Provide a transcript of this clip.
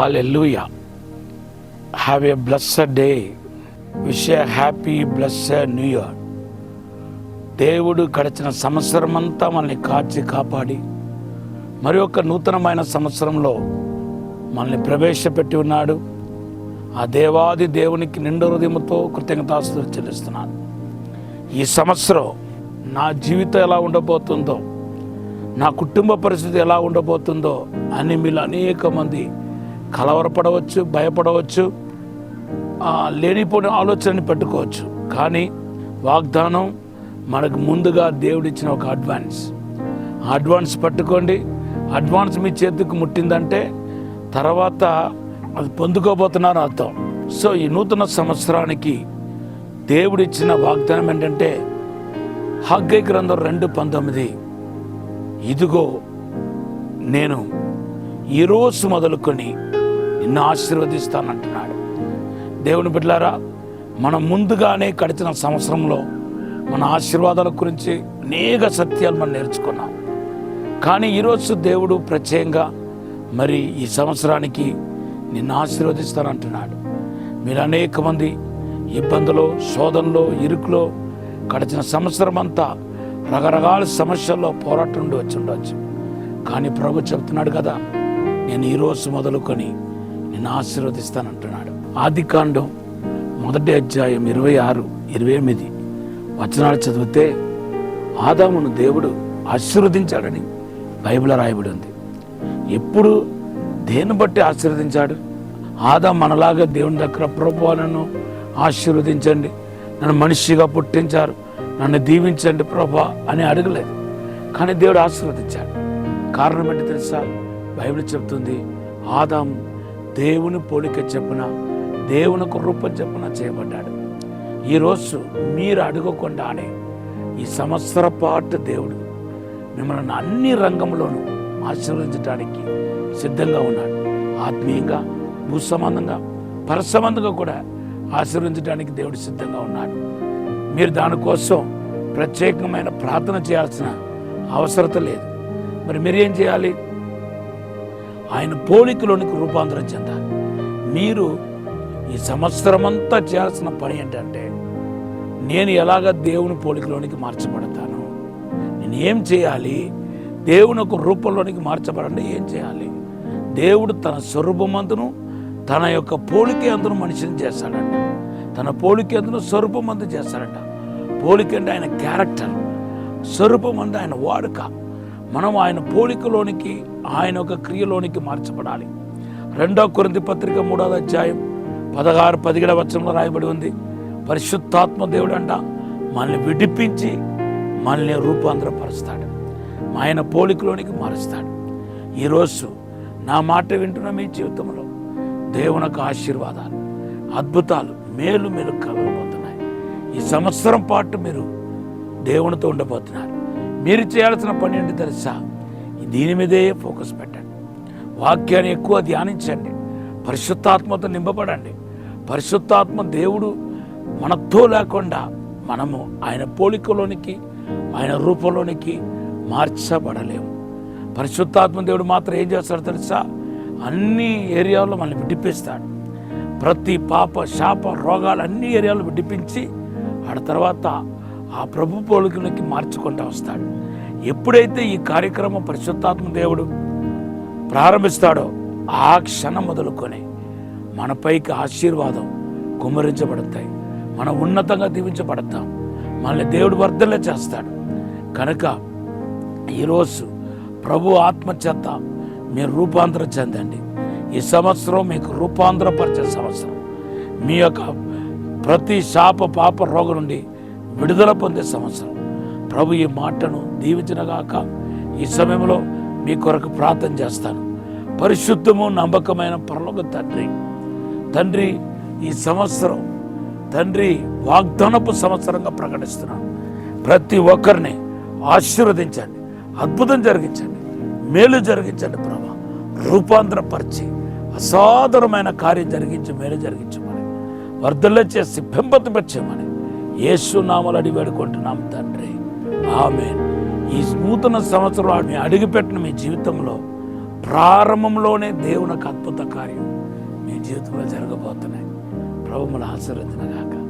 Hallelujah. Have a blessed day. Wish a happy blessed new year. దేవుడు గడిచిన సంవత్సరం అంతా మనల్ని కాచి కాపాడి మరి ఒక నూతనమైన సంవత్సరంలో మనల్ని ప్రవేశపెట్టి ఉన్నాడు. ఆ దేవాది దేవునికి నిండు హృదయంతో కృతజ్ఞతాస్తుతులు చెల్లిస్తున్నాను. ఈ సంవత్సరం నా జీవితం ఎలా ఉండబోతుందో, నా కుటుంబ పరిస్థితి ఎలా ఉండబోతుందో అని మీలో అనేక మంది కలవరపడవచ్చు, భయపడవచ్చు, లేనిపోయిన ఆలోచనని పెట్టుకోవచ్చు. కానీ వాగ్దానం మనకు ముందుగా దేవుడిచ్చిన ఒక అడ్వాన్స్ పట్టుకోండి. అడ్వాన్స్ మీ చేతికి ముట్టిందంటే తర్వాత అది పొందుకోబోతున్నారు అర్థం. సో ఈ నూతన సంవత్సరానికి దేవుడిచ్చిన వాగ్దానం ఏంటంటే హగ్గై గ్రంథం 2:19, ఇదిగో నేను ఈరోజు మొదలుకొని నిన్ను ఆశీర్వదిస్తానంటున్నాడు. దేవుని బిడ్డలారా, మనం ముందుగానే గడిచిన సంవత్సరంలో మన ఆశీర్వాదాల గురించి అనేక సత్యాలు మనం నేర్చుకున్నాం. కానీ ఈరోజు దేవుడు ప్రత్యేకంగా మరి ఈ సంవత్సరానికి నిన్ను ఆశీర్వదిస్తానంటున్నాడు. మీరు అనేక మంది ఇబ్బందులు, శోధనలో, ఇరుకులో గడిచిన సంవత్సరం అంతా రకరకాల సమస్యల్లో పోరాటం వచ్చి ఉండవచ్చు. కానీ ప్రభు చెప్తున్నాడు కదా, నేను ఈరోజు మొదలుకొని నిన్ను ఆశీర్వదిస్తానంటున్నాడు. ఆదికాండం 1వ అధ్యాయం 26, 28 వచనాలు చదివితే ఆదామును దేవుడు ఆశీర్వదించాడని బైబిల్లో రాయబడి ఉంది. ఎప్పుడు దేన్ని బట్టి ఆశీర్వదించాడు? ఆదాం మనలాగా దేవుని దగ్గర ప్రభువా నన్ను ఆశీర్వదించండి, నన్ను మనిషిగా పుట్టించారు, నన్ను దీవించండి ప్రభా అని అడగలేదు. కానీ దేవుడు ఆశీర్వదించాడు. కారణం ఏంటి తెలుసా? బైబిల్ చెప్తుంది, ఆదాం దేవుని పోలిక చెప్పున, దేవునికి రూపం చెప్పున చేయబడ్డాడు. ఈరోజు మీరు అడగకుండానే ఈ సంవత్సర పాటు దేవుడు మిమ్మల్ని అన్ని రంగంలోనూ ఆశీర్వదించడానికి సిద్ధంగా ఉన్నాడు. ఆత్మీయంగా, భూసంబంధంగా, పరసంబంధంగా కూడా ఆశీర్వదించడానికి దేవుడు సిద్ధంగా ఉన్నాడు. మీరు దానికోసం ప్రత్యేకమైన ప్రార్థన చేయాల్సిన అవసరత లేదు. మరి మీరేం చేయాలి? ఆయన పోలికలోనికి రూపాంతరం చెందాలి. మీరు ఈ సంవత్సరం అంతా చేయాల్సిన పని ఏంటంటే, నేను ఎలాగ దేవుని పోలికలోనికి మార్చబడతాను, నేను ఏం చేయాలి? దేవుని ఒక రూపంలోనికి మార్చబడండి. ఏం చేయాలి? దేవుడు తన స్వరూపమందును తన యొక్క పోలిక అందును మనిషిని చేస్తాడంట. తన పోలిక అందును స్వరూపమందు చేస్తాడంట. పోలిక అంటే ఆయన క్యారెక్టర్, స్వరూపం అంటే ఆయన వాడుక. మనం ఆయన పోలికలోనికి, ఆయన ఒక క్రియలోనికి మార్చబడాలి. 2వ కొరింథీ పత్రిక 3వ అధ్యాయం 16, 17 వచనంలో రాయబడి ఉంది, పరిశుద్ధాత్మ దేవుడు అంట మనల్ని విడిపించి మనల్ని రూపాంతరపరుస్తాడు, ఆయన పోలికలోనికి మారుస్తాడు. ఈరోజు నా మాట వింటున్న మీ జీవితంలో దేవునికి ఆశీర్వాదాలు, అద్భుతాలు, మేలు కలగబోతున్నాయి. ఈ సంవత్సరం పాటు మీరు దేవునితో ఉండబోతున్నారు. మీరు చేయాల్సిన పని ఏంటి తెలుసా? దీని మీదే ఫోకస్ పెట్టండి. వాక్యాన్ని ఎక్కువ ధ్యానించండి. పరిశుద్ధాత్మతో నింపబడండి. పరిశుద్ధాత్మ దేవుడు మనతో లేకుండా మనము ఆయన పోలికలోనికి, ఆయన రూపంలోనికి మార్చబడలేము. పరిశుద్ధాత్మ దేవుడు మాత్రం ఏం చేస్తాడు తెలుసా? అన్ని ఏరియాల్లో మనల్ని విడిపిస్తాడు. ప్రతి పాప, శాప, రోగాలు అన్ని ఏరియాలో విడిపించి ఆడ తర్వాత ఆ ప్రభు పోలికలోకి మార్చుకుంటూ వస్తాడు. ఎప్పుడైతే ఈ కార్యక్రమం పరిశుద్ధాత్మ దేవుడు ప్రారంభిస్తాడో ఆ క్షణం మొదలుకొని మనపైకి ఆశీర్వాదం కుమ్మరించబడతాయి. మనం ఉన్నతంగా దీవించబడతాం. మనల్ని దేవుడు వర్ధలే చేస్తాడు. కనుక ఈరోజు ప్రభు ఆత్మచేత మీరు రూపాంతరం చెందండి. ఈ సంవత్సరం మీకు రూపాంతరపరిచే సంవత్సరం. మీ యొక్క ప్రతి శాప, పాప, రోగం నుండి విడుదల పొందే సంవత్సరం. ప్రభు ఈ మాటను దీవించినగాక. ఈ సమయంలో మీ కొరకు ప్రార్థన చేస్తాను. పరిశుద్ధము, నమ్మకమైన పరలోక తండ్రి, ఈ సంవత్సరం తండ్రి వాగ్దానపు సంవత్సరంగా ప్రకటిస్తున్నాను. ప్రతి ఒక్కరిని ఆశీర్వదించండి, అద్భుతం జరిగించండి, మేలు జరిగించండి. ప్రభా రూపాంతరపరిచి అసాధారణమైన కార్యం జరిగించి మేలు జరిగించమని, వర్ధల చేసి పెంపొందించమని యేసు నామములో అడిగి వేడుకుంటున్నాం తండ్రి. ఆమేన్. ఈ నూతన సంవత్సరం అడుగుపెట్టిన మీ జీవితంలో ప్రారంభంలోనే దేవునికి అద్భుత కార్యం జీవితంలో జరగబోతున్నాయి. ప్రభు మన ఆశీర్వదించుగాక.